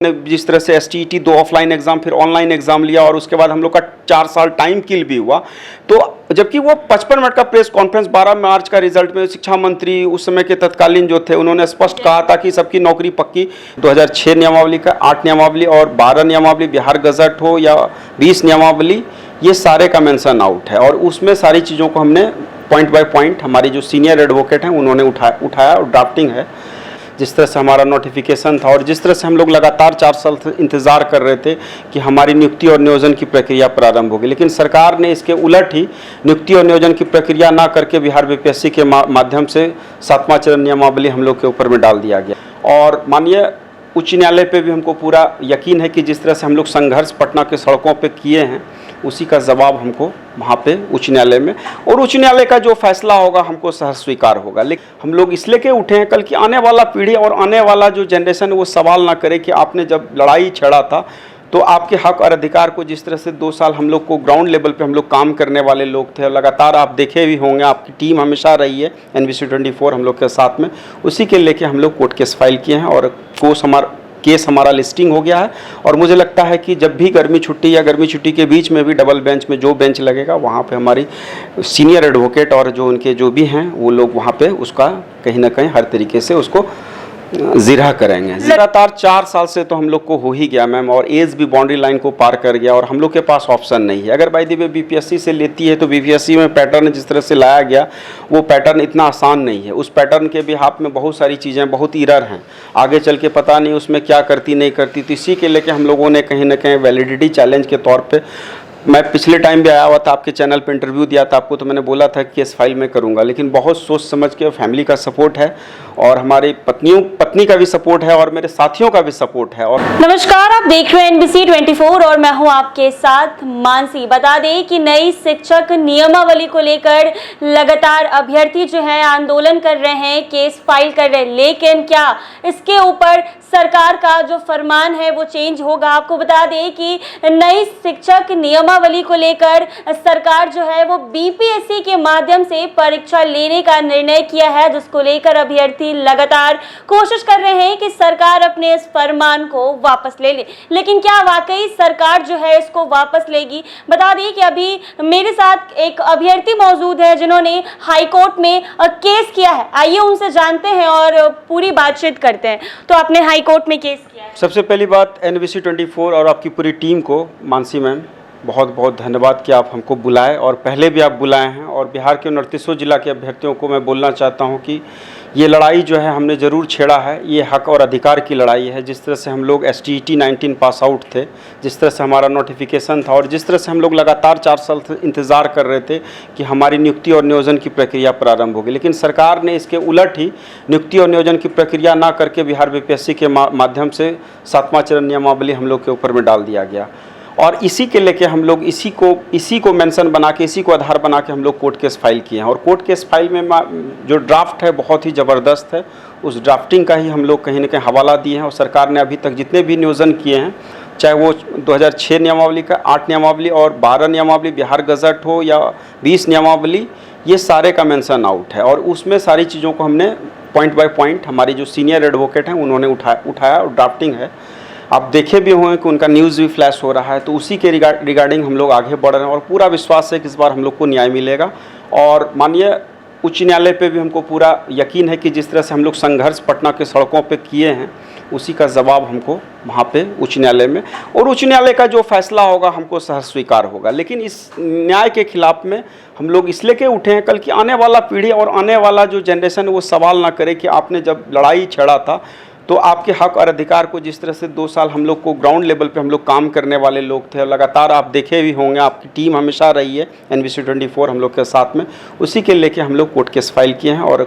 ने जिस तरह से एसटीईटी 2 ऑफलाइन एग्जाम फिर ऑनलाइन एग्जाम लिया और उसके बाद हम लोग का 4 साल टाइम किल भी हुआ। तो जबकि वो 55 मिनट का प्रेस कॉन्फ्रेंस 12 मार्च का रिजल्ट में शिक्षा मंत्री उस समय के तत्कालीन जो थे उन्होंने स्पष्ट कहा था कि सबकी नौकरी पक्की। 2006 नियमावली का 8 नियमावली और 12 नियमावली बिहार गजट हो या 20 नियमावली, ये सारे का मेंशन आउट है और उसमें सारी चीज़ों को हमने पॉइंट बाय पॉइंट हमारी जो सीनियर एडवोकेट हैं उन्होंने उठाया और ड्राफ्टिंग है। जिस तरह से हमारा नोटिफिकेशन था और जिस तरह से हम लोग लगातार 4 साल इंतज़ार कर रहे थे कि हमारी नियुक्ति और नियोजन की प्रक्रिया प्रारंभ होगी, लेकिन सरकार ने इसके उलट ही नियुक्ति और नियोजन की प्रक्रिया ना करके बिहार बीपीएससी के माध्यम से 7वां चरण नियमावली हम लोग के ऊपर में डाल दिया गया। और माननीय उच्च न्यायालय पे भी हमको पूरा यकीन है कि जिस तरह से हम लोग संघर्ष पटना के सड़कों पे किए हैं उसी का जवाब हमको वहाँ पे उच्च न्यायालय में, और उच्च न्यायालय का जो फैसला होगा हमको सहर्ष स्वीकार होगा। लेकिन हम लोग इसलिए के उठे हैं कल की आने वाला पीढ़ी और आने वाला जो जनरेशन है वो सवाल ना करे कि आपने जब लड़ाई छेड़ा था तो आपके हक और अधिकार को, जिस तरह से 2 साल हम लोग को ग्राउंड लेवल पे हम लोग काम करने वाले लोग थे और लगातार आप देखे भी होंगे आपकी टीम हमेशा रही है NBC 24 हम लोग के साथ में, उसी के लेके हम लोग कोर्ट केस फाइल किए हैं और केस हमारा लिस्टिंग हो गया है। और मुझे लगता है कि जब भी गर्मी छुट्टी या गर्मी छुट्टी के बीच में भी डबल बेंच में जो बेंच लगेगा वहाँ पे हमारी सीनियर एडवोकेट और जो उनके जो भी हैं वो लोग वहाँ पे उसका कहीं ना कहीं हर तरीके से उसको जिरह करेंगे। लगातार 4 साल से तो हम लोग को हो ही गया मैम, और एज भी बाउंड्री लाइन को पार कर गया और हम लोग के पास ऑप्शन नहीं है। अगर बाय द वे बीपीएससी से लेती है तो बीपीएससी में पैटर्न जिस तरह से लाया गया वो पैटर्न इतना आसान नहीं है। उस पैटर्न के बिहाफ में बहुत सारी चीज़ें बहुत इरर हैं, आगे चल के पता नहीं उसमें क्या करती नहीं करती। तो इसी के लेके हम लोगों ने कहीं ना कहीं वैलिडिटी चैलेंज के तौर पर, मैं पिछले टाइम भी आया हुआ था आपके चैनल पे इंटरव्यू दिया था आपको, तो मैंने बोला था कि केस फाइल में करूंगा, लेकिन बहुत सोच समझ के फैमिली का सपोर्ट है और हमारी पत्नी का भी सपोर्ट है और मेरे साथियों का भी सपोर्ट है। और नमस्कार, आप देख रहे हैं NBC 24 और मैं हूं आपके साथ मानसी। बता दें कि नई शिक्षक नियमावली को लेकर लगातार अभ्यर्थी जो है आंदोलन कर रहे हैं, केस फाइल कर रहे हैं, लेकिन क्या इसके ऊपर सरकार का जो फरमान है वो चेंज होगा? आपको बता दें कि नई शिक्षक नियमावली को लेकर सरकार जो है वो बीपीएससी के माध्यम से परीक्षा लेने का निर्णय किया है, जिसको लेकर अभ्यर्थी लगातार कोशिश कर रहे हैं कि सरकार अपने इस फरमान को वापस ले ले। लेकिन क्या वाकई सरकार जो है इसको वापस लेगी? बता दें कि अभी मेरे साथ एक अभ्यर्थी मौजूद है जिन्होंने हाई कोर्ट में केस किया है। आइए उनसे जानते हैं और पूरी बातचीत करते हैं। तो आपने हाई कोर्ट में केस किया है। सबसे पहली बात NBC 24 और आपकी पूरी टीम को मानसी मैम बहुत बहुत धन्यवाद कि आप हमको बुलाए, और पहले भी आप बुलाए हैं। और बिहार के 29 जिला के अभ्यर्थियों को मैं बोलना चाहता हूं कि ये लड़ाई जो है हमने ज़रूर छेड़ा है, ये हक और अधिकार की लड़ाई है। जिस तरह से हम लोग STET 19 पास आउट थे, जिस तरह से हमारा नोटिफिकेशन था और जिस तरह से हम लोग लगातार 4 साल इंतज़ार कर रहे थे कि हमारी नियुक्ति और नियोजन की प्रक्रिया प्रारंभ होगी, लेकिन सरकार ने इसके उलट ही नियुक्ति और नियोजन की प्रक्रिया ना करके बिहार बीपीएससी के माध्यम से 7वां चरण नियमावली हम लोग के ऊपर में डाल दिया गया। और इसी के लेके हम लोग इसी को मेंशन बना के, इसी को आधार बना के हम लोग कोर्ट केस फाइल किए हैं। और कोर्ट केस फाइल में जो ड्राफ्ट है बहुत ही ज़बरदस्त है, उस ड्राफ्टिंग का ही हम लोग कहीं ना कहीं हवाला दिए हैं। और सरकार ने अभी तक जितने भी नियोजन किए हैं, चाहे वो 2006 नियमावली का 8 नियमावली और 12 नियमावली बिहार गजट हो या 20 नियमावली, ये सारे का मेंशन आउट है और उसमें सारी चीज़ों को हमने पॉइंट बाय पॉइंट हमारी जो सीनियर एडवोकेट हैं उन्होंने उठाया और ड्राफ्टिंग है। आप देखे भी होंगे कि उनका न्यूज़ भी फ्लैश हो रहा है, तो उसी के रिगार्डिंग हम लोग आगे बढ़ रहे हैं और पूरा विश्वास है कि इस बार हम लोग को न्याय मिलेगा। और माननीय उच्च न्यायालय पे भी हमको पूरा यकीन है कि जिस तरह से हम लोग संघर्ष पटना के सड़कों पे किए हैं उसी का जवाब हमको वहाँ पे उच्च न्यायालय में, और उच्च न्यायालय का जो फैसला होगा हमको सहर्ष स्वीकार होगा। लेकिन इस न्याय के खिलाफ में हम लोग इसलिए के उठे हैं कल की आने वाला पीढ़ी और आने वाला जो जनरेशन है वो सवाल ना करे कि आपने जब लड़ाई छेड़ा था तो आपके हक और अधिकार को, जिस तरह से 2 साल हम लोग को ग्राउंड लेवल पे हम लोग काम करने वाले लोग थे और लगातार आप देखे भी होंगे आपकी टीम हमेशा रही है NBC 24 हम लोग के साथ में, उसी के लेके हम लोग कोर्ट केस फाइल किए हैं और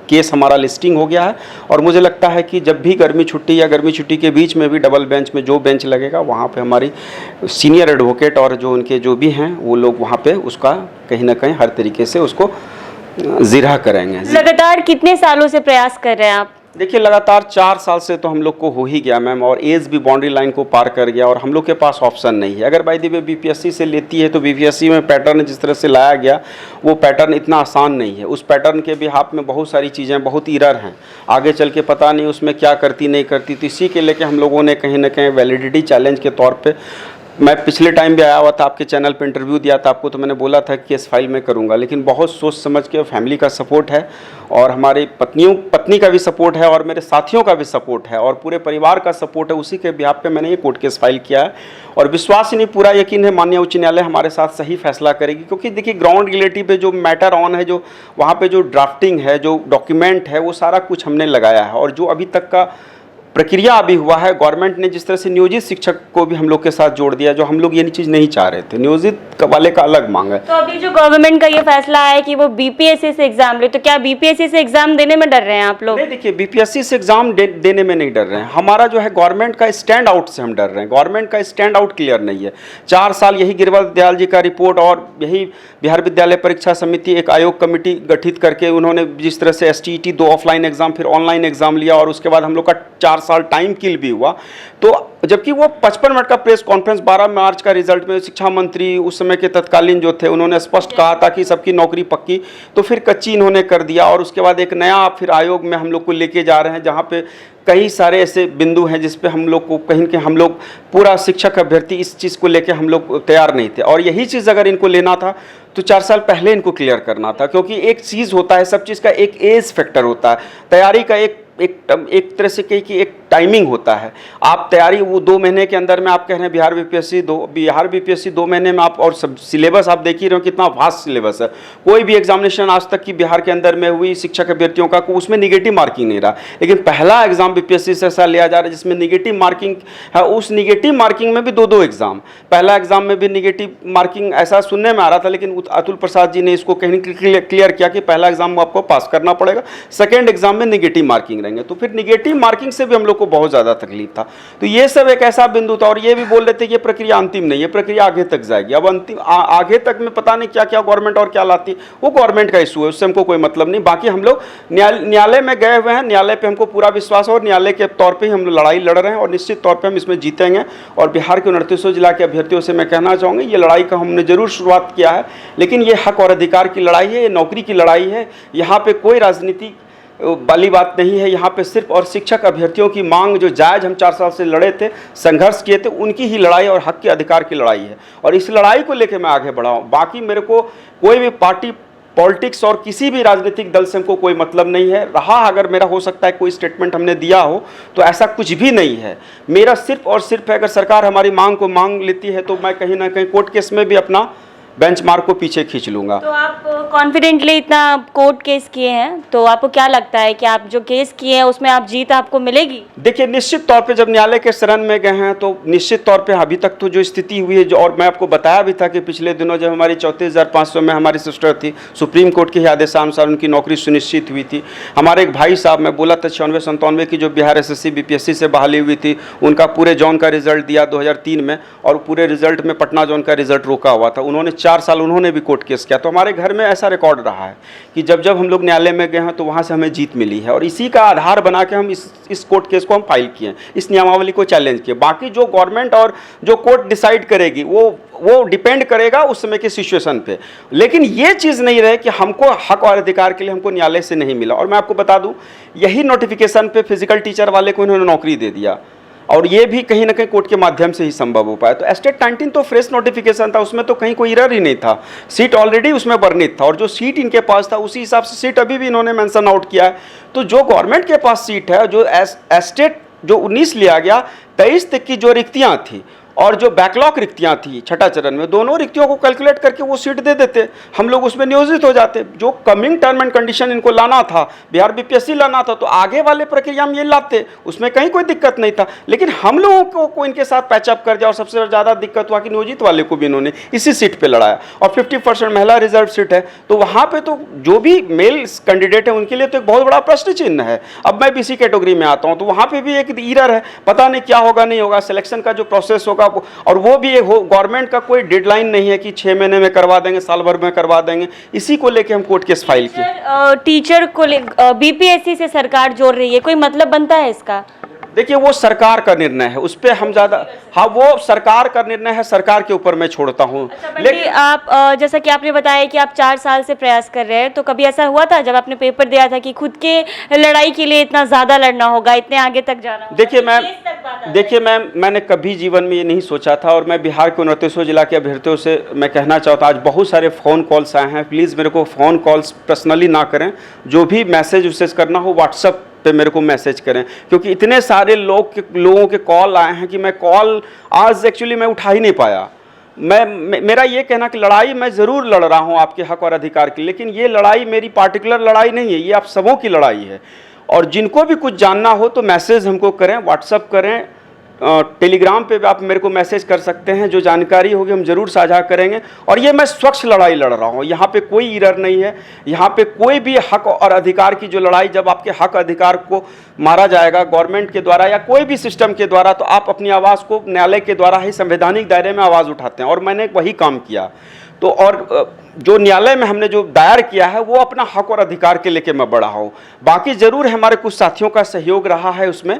केस हमारा लिस्टिंग हो गया है। और मुझे लगता है कि जब भी गर्मी छुट्टी या गर्मी छुट्टी के बीच में भी डबल बेंच में जो बेंच लगेगा वहाँ पे हमारी सीनियर एडवोकेट और जो उनके जो भी हैं वो लोग वहाँ पे उसका कहीं ना कहीं हर तरीके से उसको जिरह करेंगे। लगातार कितने सालों से प्रयास कर रहे हैं आप? देखिए लगातार 4 साल से तो हम लोग को हो ही गया मैम, और एज भी बाउंड्री लाइन को पार कर गया और हम लोग के पास ऑप्शन नहीं है। अगर बाय द वे बीपीएससी से लेती है तो बीपीएससी में पैटर्न जिस तरह से लाया गया वो पैटर्न इतना आसान नहीं है। उस पैटर्न के बिहाफ में बहुत सारी चीज़ें बहुत एरर हैं, आगे चल के पता नहीं उसमें क्या करती नहीं करती। तो इसी के लेके हम लोगों ने कहीं ना कहीं वैलिडिटी चैलेंज के तौर पर, मैं पिछले टाइम भी आया हुआ था आपके चैनल पे, इंटरव्यू दिया था आपको, तो मैंने बोला था कि इस फाइल में करूंगा, लेकिन बहुत सोच समझ के फैमिली का सपोर्ट है और हमारी पत्नी का भी सपोर्ट है और मेरे साथियों का भी सपोर्ट है और पूरे परिवार का सपोर्ट है। उसी के बिहाफ पे मैंने ये कोर्ट केस फाइल किया है और विश्वास ही नहीं, पूरा यकीन है माननीय उच्च न्यायालय हमारे साथ सही फैसला करेगी। क्योंकि देखिए ग्राउंड रियलिटी पे जो मैटर ऑन है, जो वहाँ पे जो ड्राफ्टिंग है, जो डॉक्यूमेंट है, वो सारा कुछ हमने लगाया है। और जो अभी तक का प्रक्रिया अभी हुआ है, गवर्नमेंट ने जिस तरह से नियोजित शिक्षक को भी हम लोग के साथ जोड़ दिया, जो हम लोग ये चीज़ नहीं चाह रहे थे, नियोजित वाले का अलग मांग है। तो अभी जो गवर्नमेंट का ये फैसला है कि वो बीपीएससी से एग्जाम ले, तो क्या बीपीएससी से एग्जाम देने में डर रहे हैं आप लोग? नहीं, देखिए बीपीएससी से एग्जाम देने में नहीं डर रहे हैं, हमारा जो है गवर्नमेंट का स्टैंड आउट से हम डर रहे हैं। गवर्नमेंट का स्टैंड आउट क्लियर नहीं है। 4 साल यही गिरिवर दयाल जी का रिपोर्ट और यही बिहार विद्यालय परीक्षा समिति एक आयोग कमेटी गठित करके उन्होंने जिस तरह से STET 2 ऑफलाइन एग्जाम फिर ऑनलाइन एग्जाम लिया और उसके बाद हम लोग का 4 साल टाइम किल भी हुआ। तो जबकि वो 55 मिनट का प्रेस कॉन्फ्रेंस 12 मार्च का रिजल्ट में शिक्षा मंत्री उस समय के तत्कालीन जो थे उन्होंने स्पष्ट कहा था कि सबकी नौकरी पक्की, तो फिर कच्ची इन्होंने कर दिया। और उसके बाद एक नया फिर आयोग में हम लोग को लेके जा रहे हैं जहाँ पे कई सारे ऐसे बिंदु हैं जिस पे हम लोग को कहीं के हम लोग पूरा शिक्षक अभ्यर्थी इस चीज़ को लेके हम लोग तैयार नहीं थे। और यही चीज़ अगर इनको लेना था तो 4 साल पहले इनको क्लियर करना था, क्योंकि एक चीज़ होता है, सब चीज़ का एक एज फैक्टर होता है, तैयारी का एक तरह से कही कि एक टाइमिंग होता है। आप तैयारी वो 2 महीने के अंदर में आप कह रहे हैं बिहार बीपीएससी 2 महीने में आप, और सब सिलेबस आप देख ही रहे हो कितना वास्ट सिलेबस है। कोई भी एग्जामिनेशन आज तक की बिहार के अंदर में हुई शिक्षक अभ्यर्थियों का उसमें निगेटिव मार्किंग नहीं रहा, लेकिन पहला एग्जाम बीपीएससी से ऐसा लिया जा रहा है जिसमें निगेटिव मार्किंग है। उस निगेटिव मार्किंग में भी 2 एग्जाम, पहला एग्जाम में भी निगेटिव मार्किंग ऐसा सुनने में आ रहा था, लेकिन अतुल प्रसाद जी ने इसको कहीं क्लियर किया कि पहला एग्जाम आपको पास करना पड़ेगा, सेकेंड एग्जाम में निगेटिव मार्किंग। तो फिर निगेटिव मार्किंग से भी हम लोग को बहुत ज़्यादा तकलीफ था। तो ये सब एक ऐसा बिंदु था और ये भी बोल रहे थे कि ये प्रक्रिया अंतिम नहीं है, प्रक्रिया आगे तक जाएगी। अब अंतिम आगे तक में पता नहीं क्या क्या गवर्नमेंट और क्या लाती, वो गवर्नमेंट का इशू है, उससे हमको कोई मतलब नहीं। बाकी हम लोग न्यायालय में गए हुए हैं, न्यायालय पे हमको पूरा विश्वास है और न्यायालय के तौर पर ही हम लड़ाई लड़ रहे हैं और निश्चित तौर पर हम इसमें जीतेंगे। और बिहार के 29 जिला के अभ्यर्थियों से मैं कहना चाहूँगी, ये लड़ाई का हमने जरूर शुरुआत किया है, लेकिन ये हक और अधिकार की लड़ाई है, ये नौकरी की लड़ाई है। यहाँ पे कोई राजनीति वाली बात नहीं है, यहाँ पे सिर्फ और शिक्षक अभ्यर्थियों की मांग जो जायज़ हम 4 साल से लड़े थे, संघर्ष किए थे, उनकी ही लड़ाई और हक के अधिकार की लड़ाई है और इस लड़ाई को लेकर मैं आगे बढ़ा हूँ। बाकी मेरे को कोई भी पार्टी पॉलिटिक्स और किसी भी राजनीतिक दल से हमको कोई मतलब नहीं है रहा। अगर मेरा हो सकता है कोई स्टेटमेंट हमने दिया हो तो ऐसा कुछ भी नहीं है। मेरा सिर्फ और सिर्फ है, अगर सरकार हमारी मांग को मांग लेती है तो मैं कहीं ना कहीं कोर्ट केस में भी अपना बेंचमार्क को पीछे खींच लूंगा। तो आप कॉन्फिडेंटली इतना कोर्ट केस किए हैं, तो आपको क्या लगता है कि आप जो केस किए हैं उसमें आप जीत आपको मिलेगी? देखिए निश्चित तौर पे जब न्यायालय के शरण में गए हैं तो निश्चित तौर पे अभी तक तो जो स्थिति हुई है, जो और मैं आपको बताया भी था कि पिछले दिनों जब हमारी 34,500 में हमारी सिस्टर थी, सुप्रीम कोर्ट के आदेशानुसार उनकी नौकरी सुनिश्चित हुई थी। हमारे एक भाई साहब, मैं बोला था 96-97 की जो बिहार SSC BPSC से बहाली हुई थी, उनका पूरे जोन का रिजल्ट दिया 2003 में और पूरे रिजल्ट में पटना जोन का रिजल्ट रोका हुआ था। उन्होंने 4 साल उन्होंने भी कोर्ट केस किया। तो हमारे घर में ऐसा रिकॉर्ड रहा है कि जब जब हम लोग न्यायालय में गए हैं तो वहाँ से हमें जीत मिली है और इसी का आधार बना के हम इस कोर्ट केस को हम फाइल किए, इस नियमावली को चैलेंज किए। बाकी जो गवर्नमेंट और जो कोर्ट डिसाइड करेगी वो डिपेंड करेगा उस समय की सिचुएशन पे, लेकिन ये चीज़ नहीं रहे कि हमको हक और अधिकार के लिए हमको न्यायालय से नहीं मिला। और मैं आपको बता दूँ, यही नोटिफिकेशन पे फिजिकल टीचर वाले को इन्होंने नौकरी दे दिया और ये भी कहीं ना कहीं कोर्ट के माध्यम से ही संभव हो पाया। तो एस्टेट 19 तो फ्रेश नोटिफिकेशन था, उसमें तो कहीं कोई एरर ही नहीं था, सीट ऑलरेडी उसमें वर्णित था और जो सीट इनके पास था उसी हिसाब से सीट अभी भी इन्होंने मेंशन आउट किया है। तो जो गवर्नमेंट के पास सीट है, जो एस्टेट जो 19 लिया गया, 23 तक की जो रिक्तियाँ थी और जो बैकलॉग रिक्तियाँ थी छठा चरण में, दोनों रिक्तियों को कैलकुलेट करके वो सीट दे देते, हम लोग उसमें नियोजित हो जाते। जो कमिंग टर्म एंड कंडीशन इनको लाना था, बिहार BPSC लाना था, तो आगे वाले प्रक्रिया में ये लाते, उसमें कहीं कोई दिक्कत नहीं था। लेकिन हम लोगों को इनके साथ पैचअप कर दिया और सबसे ज़्यादा दिक्कत हुआ कि नियोजित वाले को भी इन्होंने इसी सीट पर लड़ाया और 50% महिला रिजर्व सीट है। तो वहाँ पर तो जो भी मेल कैंडिडेट है उनके लिए तो एक बहुत बड़ा प्रश्न चिन्ह है। अब मैं BC कैटेगरी में आता हूँ तो वहाँ पर भी एक ईरर है, पता नहीं क्या होगा नहीं होगा, सिलेक्शन का जो प्रोसेस होगा और वो भी गवर्नमेंट का कोई डेडलाइन नहीं है कि 6 महीने में करवा देंगे, साल भर में करवा देंगे। इसी को लेके हम कोर्ट केस फाइल किए। टीचर को बीपीएससी से सरकार जोड़ रही है, कोई मतलब बनता है इसका? देखिए वो सरकार का निर्णय है, उस पर हम ज़्यादा, हाँ वो सरकार का निर्णय है, सरकार के ऊपर मैं छोड़ता हूँ। अच्छा, लेकिन आप जैसा कि आपने बताया कि आप 4 साल से प्रयास कर रहे हैं, तो कभी ऐसा हुआ था जब आपने पेपर दिया था कि खुद के लड़ाई के लिए इतना ज़्यादा लड़ना होगा, इतने आगे तक जाना होगा? देखिए मैम, मैंने कभी जीवन में ये नहीं सोचा था, और मैं बिहार के 29 जिला के अभ्यर्थियों से मैं कहना चाहता हूँ, आज बहुत सारे फ़ोन कॉल्स आए हैं, प्लीज़ मेरे को फ़ोन कॉल्स पर्सनली ना करें, जो भी मैसेज करना हो व्हाट्सअप पे मेरे को मैसेज करें, क्योंकि इतने सारे लोगों के कॉल आए हैं कि मैं कॉल आज एक्चुअली मैं उठा ही नहीं पाया। मेरा ये कहना कि लड़ाई मैं ज़रूर लड़ रहा हूँ आपके हक और अधिकार की, लेकिन ये लड़ाई मेरी पार्टिकुलर लड़ाई नहीं है, ये आप सबों की लड़ाई है। और जिनको भी कुछ जानना हो तो मैसेज हमको करें, व्हाट्सअप करें, टेलीग्राम पे भी आप मेरे को मैसेज कर सकते हैं, जो जानकारी होगी हम ज़रूर साझा करेंगे। और ये मैं स्वच्छ लड़ाई लड़ रहा हूँ, यहाँ पे कोई इरर नहीं है, यहाँ पे कोई भी हक और अधिकार की जो लड़ाई, जब आपके हक अधिकार को मारा जाएगा गवर्नमेंट के द्वारा या कोई भी सिस्टम के द्वारा, तो आप अपनी आवाज़ को न्यायालय के द्वारा ही संवैधानिक दायरे में आवाज़ उठाते हैं, और मैंने वही काम किया। तो और जो न्यायालय में हमने जो दायर किया है वो अपना हक और अधिकार के लेके मैं बढ़ा हूँ। बाकी ज़रूर हमारे कुछ साथियों का सहयोग रहा है, उसमें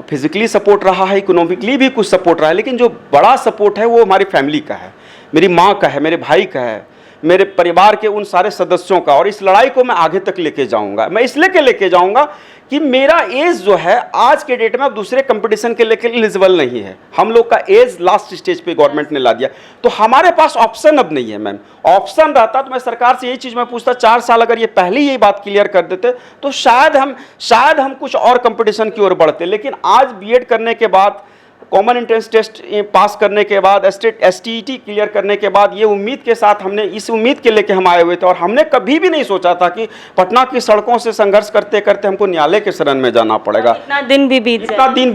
फिजिकली सपोर्ट रहा है, इकोनॉमिकली भी कुछ सपोर्ट रहा है, लेकिन जो बड़ा सपोर्ट है वो हमारी फैमिली का है, मेरी माँ का है, मेरे भाई का है, मेरे परिवार के उन सारे सदस्यों का। और इस लड़ाई को मैं आगे तक लेके जाऊंगा। मैं इसलिए लेके जाऊंगा कि मेरा एज जो है आज के डेट में अब दूसरे कंपटीशन के लेके एलिजिबल नहीं है। हम लोग का एज लास्ट स्टेज पे गवर्नमेंट ने ला दिया, तो हमारे पास ऑप्शन अब नहीं है मैम। ऑप्शन रहता तो मैं सरकार से यही चीज़ मैं पूछता, 4 साल अगर ये पहले ही यही बात क्लियर कर देते तो शायद हम कुछ और कंपटीशन की ओर बढ़ते। लेकिन आज बीएड करने के बाद, कॉमन एंट्रेंस टेस्ट पास करने के बाद, एसटीईटी क्लियर करने के बाद, ये उम्मीद के साथ हमने इस उम्मीद के लेके हम आए हुए थे, और हमने कभी भी नहीं सोचा था कि पटना की सड़कों से संघर्ष करते करते हमको न्यायालय के शरण में जाना पड़ेगा। इतना दिन भी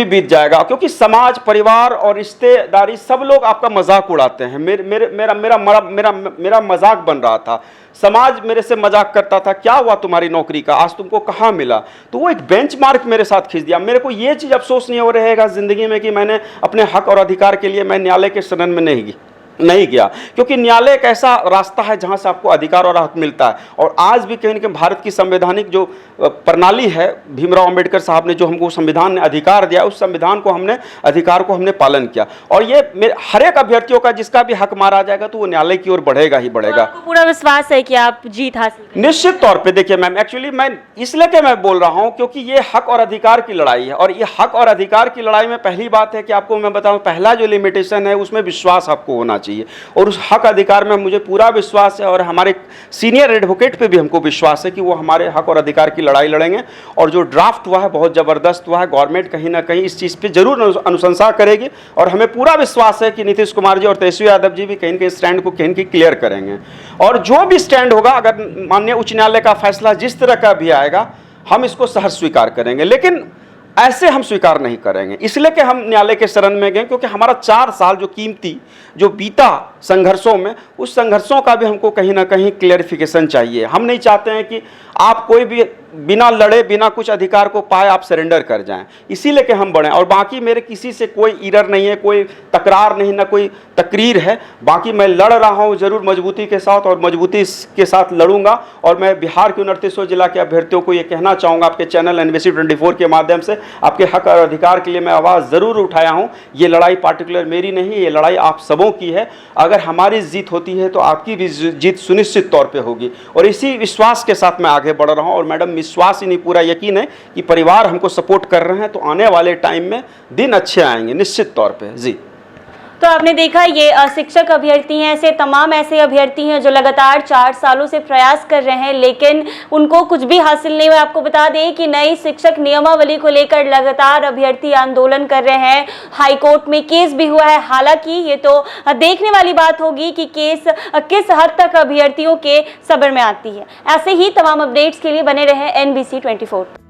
बीत जाएगा, क्योंकि समाज, परिवार और रिश्तेदारी सब लोग आपका मजाक उड़ाते हैं। मेरा मजाक बन रहा था, समाज मेरे से मजाक करता था, क्या हुआ तुम्हारी नौकरी का, आज तुमको कहाँ मिला। तो वो एक बेंचमार्क मेरे साथ खींच दिया। मेरे को ये चीज़ अफसोस नहीं हो रहेगा ज़िंदगी में कि मैंने अपने हक और अधिकार के लिए मैं न्यायालय के शरण में नहीं गया, क्योंकि न्यायालय एक ऐसा रास्ता है जहां से आपको अधिकार और हक मिलता है। और आज भी कहीं ना कहीं भारत की संवैधानिक जो प्रणाली है, भीमराव अंबेडकर साहब ने जो हमको संविधान ने अधिकार दिया, उस संविधान को अधिकार को हमने पालन किया। और ये हर एक अभ्यर्थियों का जिसका भी हक मारा जाएगा तो वो न्यायालय की ओर बढ़ेगा ही बढ़ेगा। आपको पूरा विश्वास है कि आप जीत हासिल करेंगे? निश्चित तौर पर। देखिए मैम, एक्चुअली मैं इसलिए मैं बोल रहा हूँ क्योंकि ये हक और अधिकार की लड़ाई है, और ये हक और अधिकार की लड़ाई में पहली बात है कि आपको मैं बताऊँ, पहला जो लिमिटेशन है उसमें विश्वास आपको होना चाहिए, और उस हक अधिकार में मुझे पूरा विश्वास है, और हमारे सीनियर एडवोकेट पे भी हमको विश्वास है कि वो हमारे हक और अधिकार की लड़ाई लड़ेंगे। और जो ड्राफ्ट हुआ है बहुत ज़बरदस्त हुआ है, गवर्नमेंट कहीं ना कहीं इस चीज़ पे जरूर अनुशंसा करेगी, और हमें पूरा विश्वास है कि नीतीश कुमार जी और तेजस्वी यादव जी भी कहीं ना कहीं स्टैंड को कहीं क्लियर करेंगे। और जो भी स्टैंड होगा, अगर माननीय उच्च न्यायालय का फैसला जिस तरह का भी आएगा, हम इसको सहर्ष स्वीकार करेंगे। लेकिन ऐसे हम स्वीकार नहीं करेंगे, इसलिए कि हम न्यायालय के शरण में गए, क्योंकि हमारा 4 साल जो कीमती जो बीता संघर्षों में, उस संघर्षों का भी हमको कहीं ना कहीं क्लेरिफिकेशन चाहिए। हम नहीं चाहते हैं कि आप कोई भी बिना लड़े, बिना कुछ अधिकार को पाए आप सरेंडर कर जाएं, इसीलिए कि हम बढ़ें। और बाकी मेरे किसी से कोई इरर नहीं है, कोई तकरार नहीं, ना कोई तकरीर है। बाकी मैं लड़ रहा हूं जरूर मजबूती के साथ, और मजबूती के साथ लड़ूंगा। और मैं बिहार के 29 जिला के अभ्यर्थियों को ये कहना चाहूँगा आपके चैनल NBC 24 के माध्यम से, आपके हक और अधिकार के लिए मैं आवाज़ ज़रूर उठाया हूँ। ये लड़ाई पार्टिकुलर मेरी नहीं, ये लड़ाई आप सबों की है। अगर हमारी जीत होती है तो आपकी भी जीत सुनिश्चित तौर पे होगी, और इसी विश्वास के साथ मैं आगे बढ़ रहा हूँ। और मैडम, विश्वास ही नहीं, पूरा यकीन है कि परिवार हमको सपोर्ट कर रहे हैं, तो आने वाले टाइम में दिन अच्छे आएंगे निश्चित तौर पे जी। तो आपने देखा, ये शिक्षक अभ्यर्थी हैं, ऐसे तमाम ऐसे अभ्यर्थी हैं जो लगातार 4 सालों से प्रयास कर रहे हैं, लेकिन उनको कुछ भी हासिल नहीं हुआ। आपको बता दें कि नई शिक्षक नियमावली को लेकर लगातार अभ्यर्थी आंदोलन कर रहे हैं, हाई कोर्ट में केस भी हुआ है। हालांकि ये तो देखने वाली बात होगी कि केस किस हद तक अभ्यर्थियों के सब्र में आती है। ऐसे ही तमाम अपडेट्स के लिए बने रहे NBC 24।